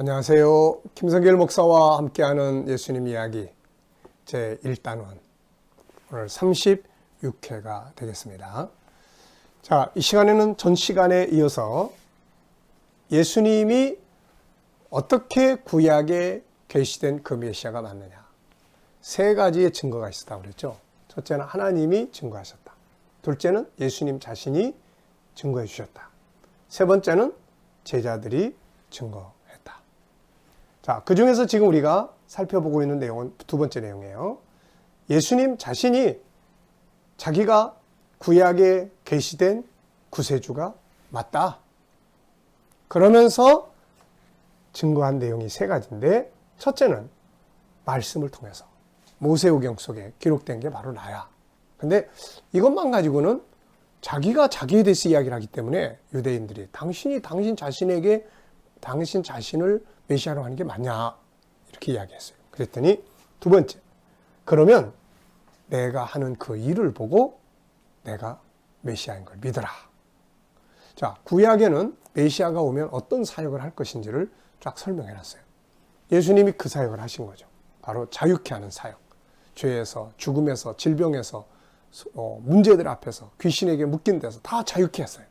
안녕하세요. 김성길 목사와 함께하는 예수님 이야기 제1단원 오늘 36회가 되겠습니다. 자, 이 시간에는 전 시간에 이어서 예수님이 어떻게 구약에 계시된 그 메시아가 맞느냐, 세 가지의 증거가 있었다고 그랬죠. 첫째는 하나님이 증거하셨다. 둘째는 예수님 자신이 증거해 주셨다. 세 번째는 제자들이 증거했다. 자, 그 중에서 지금 우리가 살펴보고 있는 내용은 두 번째 내용이에요. 예수님 자신이 자기가 구약에 계시된 구세주가 맞다. 그러면서 증거한 내용이 세 가지인데, 첫째는 말씀을 통해서 모세오경 속에 기록된 게 바로 나야. 근데 이것만 가지고는 자기가 자기에 대해서 이야기를 하기 때문에 유대인들이 당신 자신을 메시아로 하는 게 맞냐 이렇게 이야기했어요. 그랬더니 두 번째, 그러면 내가 하는 그 일을 보고 내가 메시아인 걸 믿어라. 자, 구약에는 메시아가 오면 어떤 사역을 할 것인지를 쫙 설명해 놨어요. 예수님이 그 사역을 하신 거죠. 바로 자유케 하는 사역. 죄에서, 죽음에서, 질병에서, 문제들 앞에서, 귀신에게 묶인 데서 다 자유케 했어요.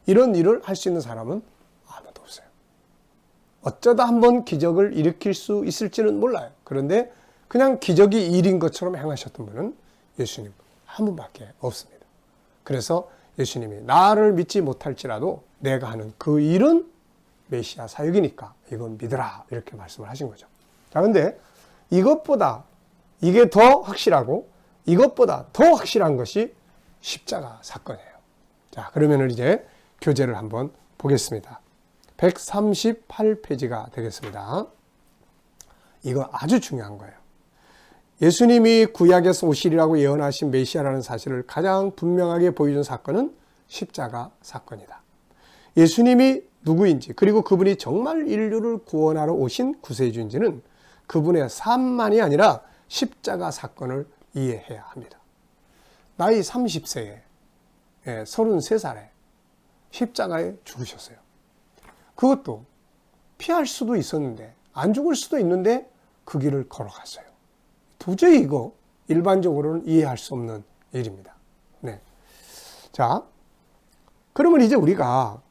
이런 일을 할 수 있는 사람은 아무도 없어요. 어쩌다 한번 기적을 일으킬 수 있을지는 몰라요. 그런데 그냥 기적이 일인 것처럼 행하셨던 분은 예수님 한 분밖에 없습니다. 그래서 예수님이 나를 믿지 못할지라도 내가 하는 그 일은 메시아 사역이니까 이건 믿으라 이렇게 말씀을 하신 거죠. 자, 근데 이것보다 이게 더 확실하고 이것보다 더 확실한 것이 십자가 사건이에요. 자, 그러면 이제 교재를 한번 보겠습니다. 138페이지가 되겠습니다. 이거 아주 중요한 거예요. 예수님이 구약에서 오시리라고 예언하신 메시아라는 사실을 가장 분명하게 보여준 사건은 십자가 사건이다. 예수님이 누구인지, 그리고 그분이 정말 인류를 구원하러 오신 구세주인지는 그분의 삶만이 아니라 십자가 사건을 이해해야 합니다. 나이 30세에 33살에 십자가에 죽으셨어요. 그것도 피할 수도 있었는데, 안 죽을 수도 있는데 그 길을 걸어갔어요. 도저히 이거 일반적으로는 이해할 수 없는 일입니다. 네. 자, 그러면 이제 우리가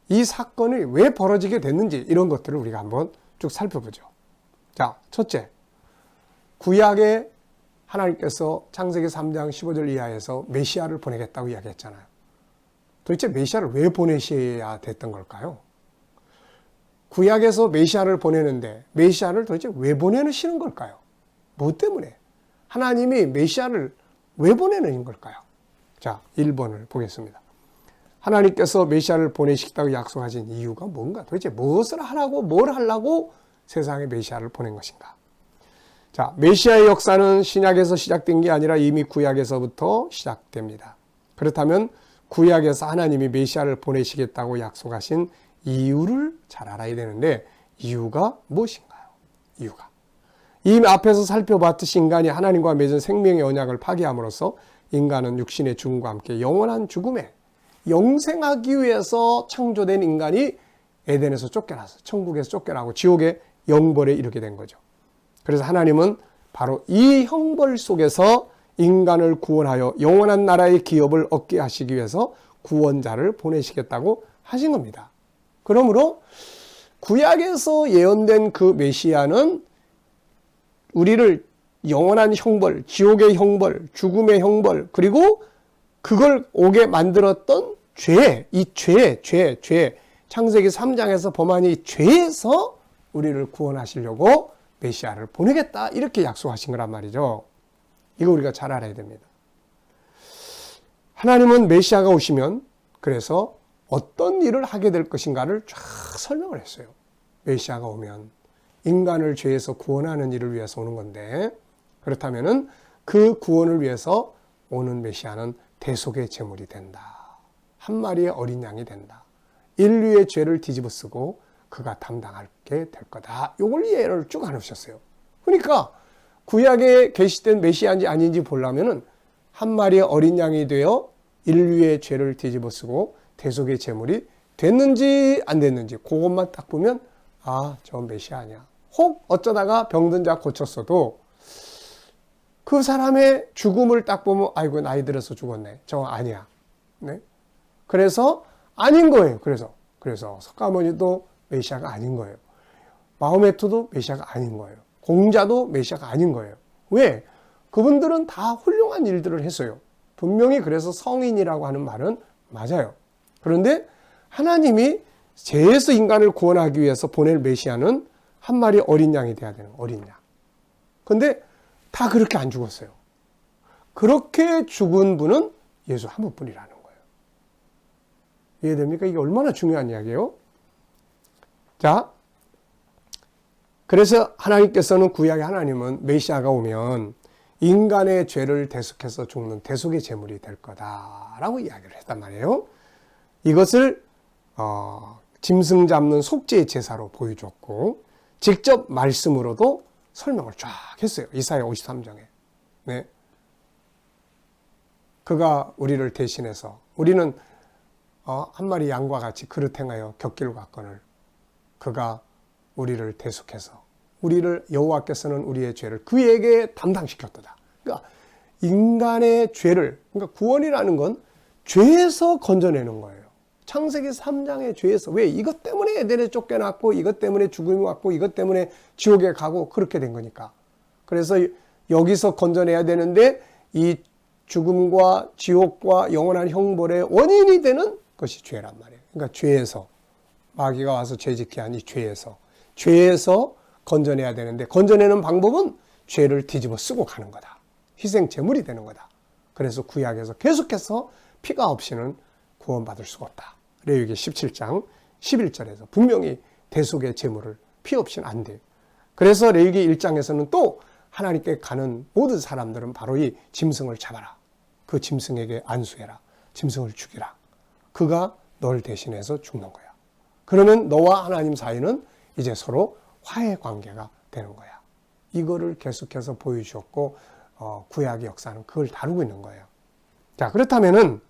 이 사건이 왜 벌어지게 됐는지 이런 것들을 우리가 한번 쭉 살펴보죠. 자, 첫째, 구약에 하나님께서 창세기 3장 15절 이하에서 메시아를 보내겠다고 이야기했잖아요. 도대체 메시아를 왜 보내셔야 됐던 걸까요? 구약에서 메시아를 보내는데 메시아를 도대체 왜 보내시는 걸까요? 뭐 때문에? 하나님이 메시아를 왜 보내는 걸까요? 자, 1번을 보겠습니다. 하나님께서 메시아를 보내시겠다고 약속하신 이유가 뭔가? 도대체 무엇을 하라고, 뭘 하려고 세상에 메시아를 보낸 것인가? 자, 메시아의 역사는 신약에서 시작된 게 아니라 이미 구약에서부터 시작됩니다. 그렇다면 구약에서 하나님이 메시아를 보내시겠다고 약속하신 이유를 잘 알아야 되는데, 이유가 무엇인가요? 이유가 이미 앞에서 살펴봤듯이 인간이 하나님과 맺은 생명의 언약을 파기함으로써 인간은 육신의 죽음과 함께 영원한 죽음에 영생하기 위해서 창조된 인간이 에덴에서 쫓겨나서 천국에서 쫓겨나고 지옥의 영벌에 이르게 된 거죠. 그래서 하나님은 바로 이 형벌 속에서 인간을 구원하여 영원한 나라의 기업을 얻게 하시기 위해서 구원자를 보내시겠다고 하신 겁니다. 그러므로 구약에서 예언된 그 메시아는 우리를 영원한 형벌, 지옥의 형벌, 죽음의 형벌, 그리고 그걸 오게 만들었던 죄, 창세기 3장에서 범한 이 죄에서 우리를 구원하시려고 메시아를 보내겠다 이렇게 약속하신 거란 말이죠. 이거 우리가 잘 알아야 됩니다. 하나님은 메시아가 오시면 그래서 어떤 일을 하게 될 것인가를 쫙 설명을 했어요. 메시아가 오면 인간을 죄에서 구원하는 일을 위해서 오는 건데, 그렇다면은 그 구원을 위해서 오는 메시아는 대속의 제물이 된다. 한 마리의 어린 양이 된다. 인류의 죄를 뒤집어쓰고 그가 담당하게 될 거다. 이걸 예를 쭉 나누셨어요. 그러니까 구약에 계시된 메시아인지 아닌지 보려면은 한 마리의 어린 양이 되어 인류의 죄를 뒤집어쓰고 대속의 제물이 됐는지 안 됐는지 그것만 딱 보면 아, 저 메시아 아니야. 혹 어쩌다가 병든 자 고쳤어도 그 사람의 죽음을 딱 보면 아이고 나이 들어서 죽었네. 저 아니야. 네? 그래서 아닌 거예요. 그래서 석가모니도 메시아가 아닌 거예요. 마호메트도 메시아가 아닌 거예요. 공자도 메시아가 아닌 거예요. 왜? 그분들은 다 훌륭한 일들을 했어요. 분명히 그래서 성인이라고 하는 말은 맞아요. 그런데 하나님이 죄에서 인간을 구원하기 위해서 보낼 메시아는 한 마리 어린 양이 돼야 되는 어린 양. 그런데 다 그렇게 안 죽었어요. 그렇게 죽은 분은 예수 한 분뿐이라는 거예요. 이해됩니까? 이게 얼마나 중요한 이야기예요? 자, 그래서 하나님께서는 구약의 하나님은 메시아가 오면 인간의 죄를 대속해서 죽는 대속의 제물이 될 거다라고 이야기를 했단 말이에요. 이것을 짐승 잡는 속죄의 제사로 보여줬고 직접 말씀으로도 설명을 쫙 했어요. 이사야 53장에. 네. 그가 우리를 대신해서 우리는 한 마리 양과 같이 그릇 행하여 곁길 갔거늘 그가 우리를 대속해서 우리를 여호와께서는 우리의 죄를 그에게 담당시켰도다. 그러니까 인간의 죄를 그러니까 구원이라는 건 죄에서 건져내는 거예요. 창세기 3장의 죄에서 왜 이것 때문에 에덴에 쫓겨났고 이것 때문에 죽음이 왔고 이것 때문에 지옥에 가고 그렇게 된 거니까. 그래서 여기서 건져내야 되는데 이 죽음과 지옥과 영원한 형벌의 원인이 되는 것이 죄란 말이에요. 그러니까 죄에서 마귀가 와서 죄짓게 한 이 죄에서 건져내야 되는데 건져내는 방법은 죄를 뒤집어 쓰고 가는 거다. 희생 제물이 되는 거다. 그래서 구약에서 계속해서 피가 없이는 구원받을 수가 없다. 레위기 17장 11절에서 분명히 대속의 제물을 피 없이는 안 돼요. 그래서 레위기 1장에서는 또 하나님께 가는 모든 사람들은 바로 이 짐승을 잡아라. 그 짐승에게 안수해라. 짐승을 죽이라. 그가 널 대신해서 죽는 거야. 그러면 너와 하나님 사이는 이제 서로 화해 관계가 되는 거야. 이거를 계속해서 보여주셨고 구약의 역사는 그걸 다루고 있는 거예요. 자, 그렇다면은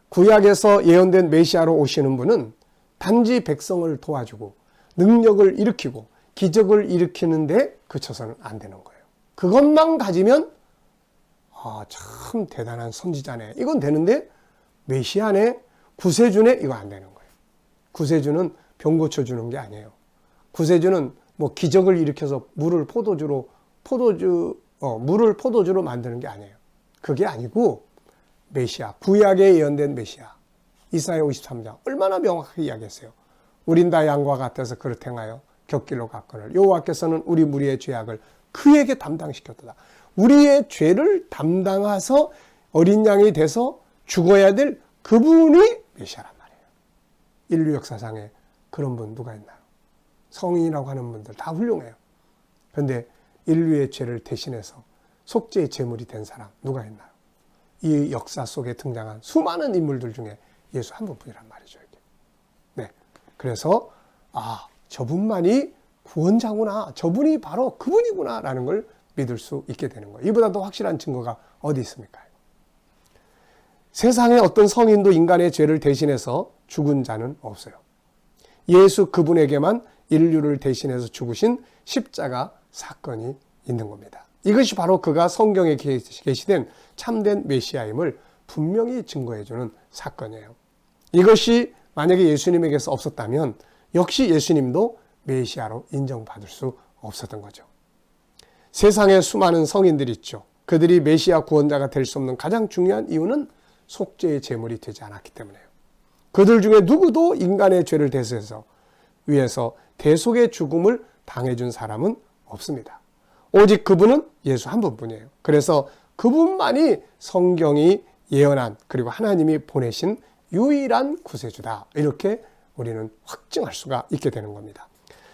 구약에서 예언된 메시아로 오시는 분은 단지 백성을 도와주고 능력을 일으키고 기적을 일으키는데 그쳐서는 안 되는 거예요. 그것만 가지면 참 대단한 선지자네. 이건 되는데 메시아네, 구세주네 이거 안 되는 거예요. 구세주는 병 고쳐주는 게 아니에요. 구세주는 뭐 기적을 일으켜서 물을 포도주로 만드는 게 아니에요. 그게 아니고 메시아, 구약에 예언된 메시아, 이사야 53장 얼마나 명확하게 이야기했어요. 우린 다 양과 같아서 그릇 행하여 곁길로 갔거늘 여호와께서는 우리 무리의 죄악을 그에게 담당시켰도다. 우리의 죄를 담당해서 어린 양이 돼서 죽어야 될 그분이 메시아란 말이에요. 인류 역사상에 그런 분 누가 있나요? 성인이라고 하는 분들 다 훌륭해요. 그런데 인류의 죄를 대신해서 속죄의 제물이 된 사람 누가 있나요? 이 역사 속에 등장한 수많은 인물들 중에 예수 한 분뿐이란 말이죠. 이게. 네. 그래서 저분만이 구원자구나. 저분이 바로 그분이구나 라는 걸 믿을 수 있게 되는 거예요. 이보다 더 확실한 증거가 어디 있습니까? 세상에 어떤 성인도 인간의 죄를 대신해서 죽은 자는 없어요. 예수 그분에게만 인류를 대신해서 죽으신 십자가 사건이 있는 겁니다. 이것이 바로 그가 성경에 계시된 참된 메시아임을 분명히 증거해주는 사건이에요. 이것이 만약에 예수님에게서 없었다면 역시 예수님도 메시아로 인정받을 수 없었던 거죠. 세상에 수많은 성인들이 있죠. 그들이 메시아 구원자가 될 수 없는 가장 중요한 이유는 속죄의 제물이 되지 않았기 때문에요. 그들 중에 누구도 인간의 죄를 대속해서 위해서 대속의 죽음을 당해준 사람은 없습니다. 오직 그분은 예수 한 분뿐이에요. 그래서 그분만이 성경이 예언한 그리고 하나님이 보내신 유일한 구세주다. 이렇게 우리는 확증할 수가 있게 되는 겁니다.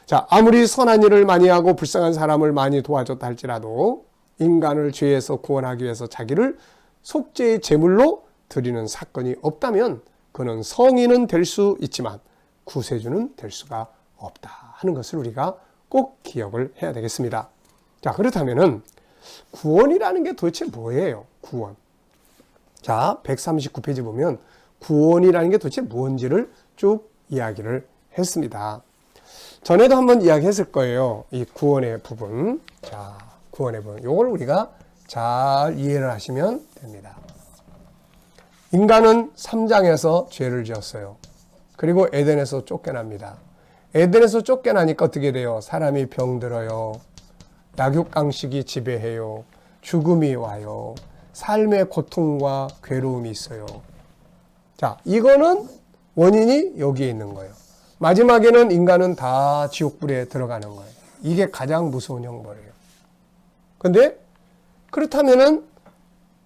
자, 아무리 선한 일을 많이 하고 불쌍한 사람을 많이 도와줬다 할지라도 인간을 죄에서 구원하기 위해서 자기를 속죄의 제물로 드리는 사건이 없다면 그는 성인은 될 수 있지만 구세주는 될 수가 없다 하는 것을 우리가 꼭 기억을 해야 되겠습니다. 자, 그렇다면은 구원이라는 게 도대체 뭐예요? 구원. 자, 139페이지 보면 구원이라는 게 도대체 뭔지를 쭉 이야기를 했습니다. 전에도 한번 이야기했을 거예요. 이 구원의 부분. 자, 구원의 부분. 요걸 우리가 잘 이해를 하시면 됩니다. 인간은 3장에서 죄를 지었어요. 그리고 에덴에서 쫓겨납니다. 에덴에서 쫓겨나니까 어떻게 돼요? 사람이 병들어요. 약육강식이 지배해요. 죽음이 와요. 삶의 고통과 괴로움이 있어요. 자, 이거는 원인이 여기에 있는 거예요. 마지막에는 인간은 다 지옥불에 들어가는 거예요. 이게 가장 무서운 형벌이에요. 근데 그렇다면은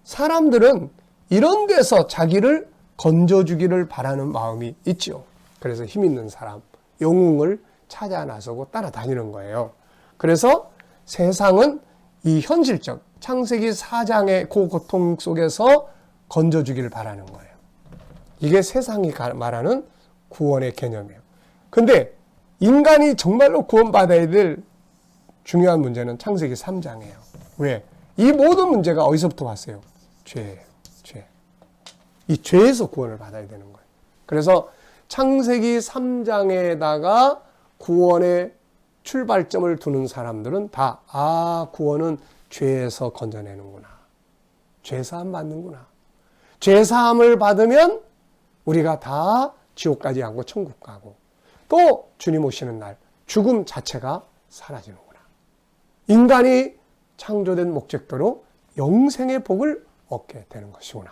사람들은 이런 데서 자기를 건져주기를 바라는 마음이 있죠. 그래서 힘 있는 사람, 영웅을 찾아 나서고 따라다니는 거예요. 그래서 세상은 이 현실적 창세기 4장의 그 고통 속에서 건져주기를 바라는 거예요. 이게 세상이 말하는 구원의 개념이에요. 근데 인간이 정말로 구원받아야 될 중요한 문제는 창세기 3장이에요. 왜? 이 모든 문제가 어디서부터 왔어요? 죄예요. 죄. 이 죄에서 구원을 받아야 되는 거예요. 그래서 창세기 3장에다가 구원의 출발점을 두는 사람들은 다, 구원은 죄에서 건져내는구나. 죄사함 받는구나. 죄사함을 받으면 우리가 다 지옥까지 안 가고 천국 가고, 또 주님 오시는 날 죽음 자체가 사라지는구나. 인간이 창조된 목적대로 영생의 복을 얻게 되는 것이구나.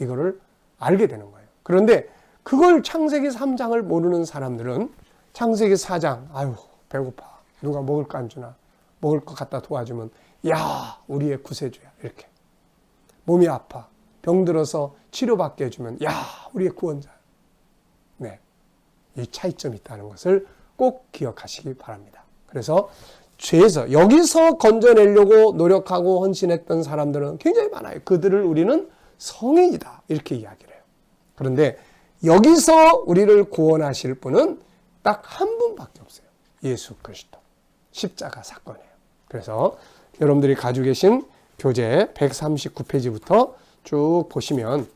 이거를 알게 되는 거예요. 그런데 그걸 창세기 3장을 모르는 사람들은 창세기 4장, 아유 배고파, 누가 먹을 거 안 주나, 먹을 것 갖다 도와주면 야 우리의 구세주야, 이렇게. 몸이 아파, 병들어서 치료받게 해주면 야 우리의 구원자. 네, 이 차이점이 있다는 것을 꼭 기억하시기 바랍니다. 그래서 죄에서, 여기서 건져내려고 노력하고 헌신했던 사람들은 굉장히 많아요. 그들을 우리는 성인이다, 이렇게 이야기를 해요. 그런데 여기서 우리를 구원하실 분은 딱 한 분밖에 없어요. 예수 그리스도. 십자가 사건이에요. 그래서 여러분들이 가지고 계신 교재 139페이지부터 쭉 보시면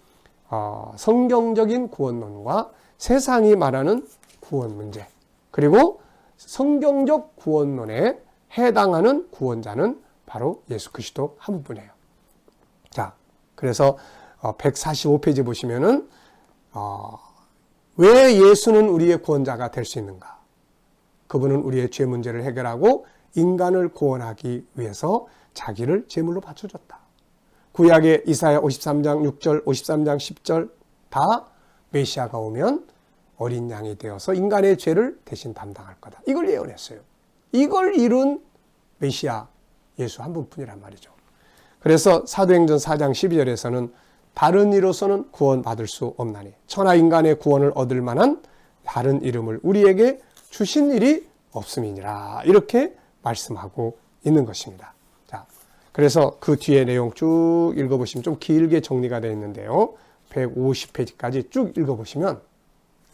성경적인 구원론과 세상이 말하는 구원 문제, 그리고 성경적 구원론에 해당하는 구원자는 바로 예수 그리스도 한 분이에요. 자, 그래서 145페이지 보시면은 왜 예수는 우리의 구원자가 될 수 있는가? 그분은 우리의 죄 문제를 해결하고 인간을 구원하기 위해서 자기를 제물로 바쳐줬다. 구약의 이사야 53장 6절, 53장 10절 다 메시아가 오면 어린 양이 되어서 인간의 죄를 대신 담당할 거다. 이걸 예언했어요. 이걸 이룬 메시아 예수 한 분뿐이란 말이죠. 그래서 사도행전 4장 12절에서는 다른 이로서는 구원받을 수 없나니 천하 인간의 구원을 얻을 만한 다른 이름을 우리에게 주신 일이 없음이니라, 이렇게 말씀하고 있는 것입니다. 자, 그래서 그 뒤에 내용 쭉 읽어보시면 좀 길게 정리가 되어 있는데요. 150페이지까지 쭉 읽어보시면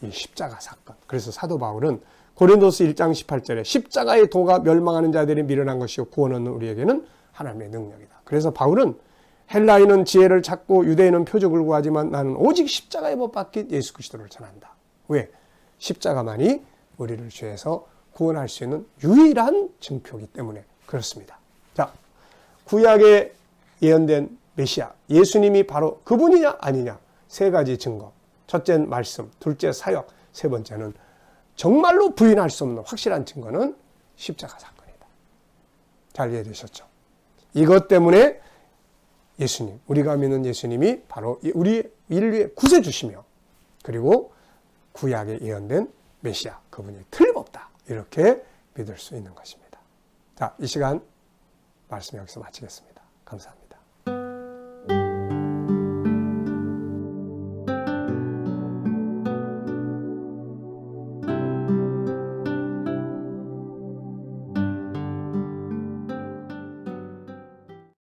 이 십자가 사건. 그래서 사도 바울은 고린도서 1장 18절에 십자가의 도가 멸망하는 자들이 미련한 것이요 구원 얻는 우리에게는 하나님의 능력이다. 그래서 바울은 헬라인은 지혜를 찾고 유대인은 표적을 구하지만 나는 오직 십자가에 못 박힌 예수 그리스도를 전한다. 왜? 십자가만이 우리를 죄에서 구원할 수 있는 유일한 증표이기 때문에 그렇습니다. 자, 구약에 예언된 메시아 예수님이 바로 그분이냐 아니냐, 세 가지 증거. 첫째는 말씀, 둘째 사역, 세 번째는 정말로 부인할 수 없는 확실한 증거는 십자가 사건이다. 잘 이해되셨죠? 이것 때문에 예수님, 우리가 믿는 예수님이 바로 우리 인류의 구세주시며, 그리고 구약에 예언된 메시아, 그분이 틀림없다, 이렇게 믿을 수 있는 것입니다. 자, 이 시간 말씀 여기서 마치겠습니다. 감사합니다.